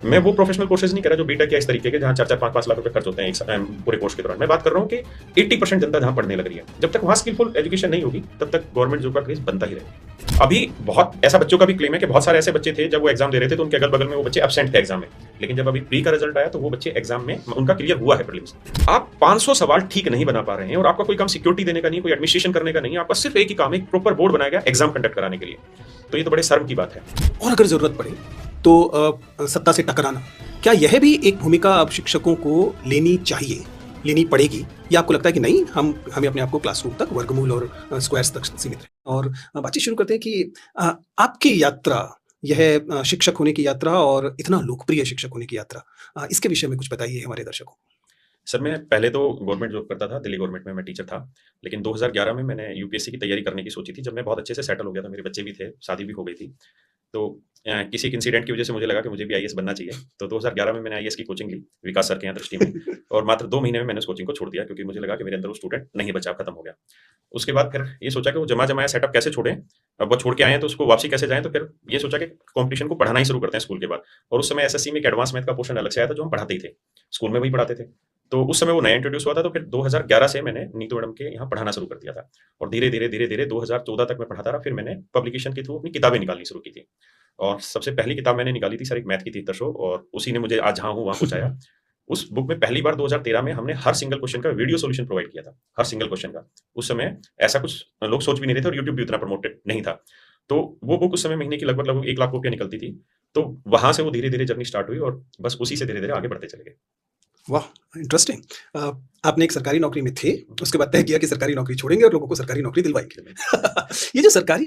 मैं वो professional courses नहीं कर रहा जो बीटेक या इस तरीके के जहां 4-4 5-5 लाख रुपए खर्च होते हैं पूरे कोर्स के दौरान। मैं बात कर रहा हूं कि 80% जनता जहां पढ़ने लग रही है, जब तक वहां स्किलफुल एजुकेशन नहीं होगी तब तक गवर्नमेंट जॉब का क्रेज बनता ही रहेगा। अभी बहुत ऐसा बच्चों का भी क्लेम है कि बहुत सारे ऐसे बच्चे थे जब वो एग्जाम दे रहे थे तो उनके अगल बगल में वो बच्चे एब्सेंट थे एग्जाम में, लेकिन जब अभी प्री का रिजल्ट आया तो वो बच्चे एग्जाम में उनका क्लियर हुआ है प्रीलिम्स। आप 500 सवाल ठीक नहीं बना पा रहे हैं और आपका कोई काम सिक्योरिटी देने का नहीं, कोई एडमिनिस्ट्रेशन करने का नहीं है, आपका सिर्फ एक ही काम है, एक प्रॉपर बोर्ड बनाया गया एग्जाम कंडक्ट कराने के लिए। तो ये तो बड़े शर्म की बात है। और अगर जरूरत पड़े तो सत्ता से टकराना, क्या यह भी एक भूमिका अब शिक्षकों को लेनी चाहिए, लेनी पड़ेगी, या आपको लगता है कि नहीं, हमें अपने आप को क्लासरूम तक, वर्गमूल और स्क्वायर्स तक सीमित रहे? और बातचीत शुरू करते हैं कि आपकी यात्रा, यह शिक्षक होने की यात्रा और इतना लोकप्रिय शिक्षक होने की यात्रा, इसके विषय में कुछ बताइए हमारे दर्शकों को। सर मैं पहले तो गवर्नमेंट जॉब करता था, दिल्ली गवर्नमेंट में मैं टीचर था, लेकिन 2011 में मैंने यूपीएससी की तैयारी करने की सोची थी, जब मैं बहुत अच्छे से सेटल हो गया था, मेरे बच्चे भी थे, शादी भी हो गई थी। तो किसी एक इंसिडेंट की वजह से मुझे लगा कि मुझे भी आईएएस बनना चाहिए, तो 2011 में मैंने आईएएस की कोचिंग ली विकास सर के यहाँ दृष्टि में, और मात्र 2 महीने में मैंने उस कोचिंग को छोड़ दिया क्योंकि मुझे लगा कि मेरे अंदर वो स्टूडेंट नहीं बचा, खत्म हो गया। उसके बाद फिर ये सोचा कि वो जमा-जमाया सेटअप कैसे छोड़ें, अब वो छोड़ के आए हैं तो उसको वापसी कैसे जाएँ, तो फिर ये सोचा कि कॉम्पिटिशन को पढ़ाना ही शुरू करते हैं स्कूल के बाद। और उस समय एसएससी में एक एडवांस मैथ का पोर्शन अलग से आया था जो हम पढ़ाते ही थे, स्कूल में वही पढ़ाते थे। तो उस समय वो नया इंट्रोड्यूस हुआ था, तो फिर 2011 से मैंने नीतू मैडम के यहाँ पढ़ाना शुरू कर दिया था और धीरे-धीरे 2014 तक मैं पढ़ाता रहा। फिर मैंने पब्लिकेशन के थ्रू अपनी किताबें निकालनी शुरू की थी और सबसे पहली किताब मैंने निकाली थी सर, एक मैथ की थी तशो, और उसी ने मुझे आज जहाँ हूँ वहाँ पहुँचाया। उस बुक में पहली बार 2013 में हमने हर सिंगल क्वेश्चन का वीडियो सॉल्यूशन प्रोवाइड किया था, हर सिंगल क्वेश्चन का। उस समय ऐसा कुछ लोग सोच भी नहीं रहे थे और यूट्यूब भी उतना प्रमोटेड नहीं था। तो वो बुक उस समय महीने की लगभग 1 लाख कॉपियाँ निकलती थी। तो वहाँ से वो धीरे-धीरे जर्नी स्टार्ट हुई और बस उसी से धीरे-धीरे आगे बढ़ते चले गए। वाह, इंटरेस्टिंग। आपने एक सरकारी नौकरी में थे, उसके बाद तय किया कि सरकारी नौकरी छोड़ेंगे और लोगों को सरकारी नौकरी दिलवाएंगे। ये जो सरकारी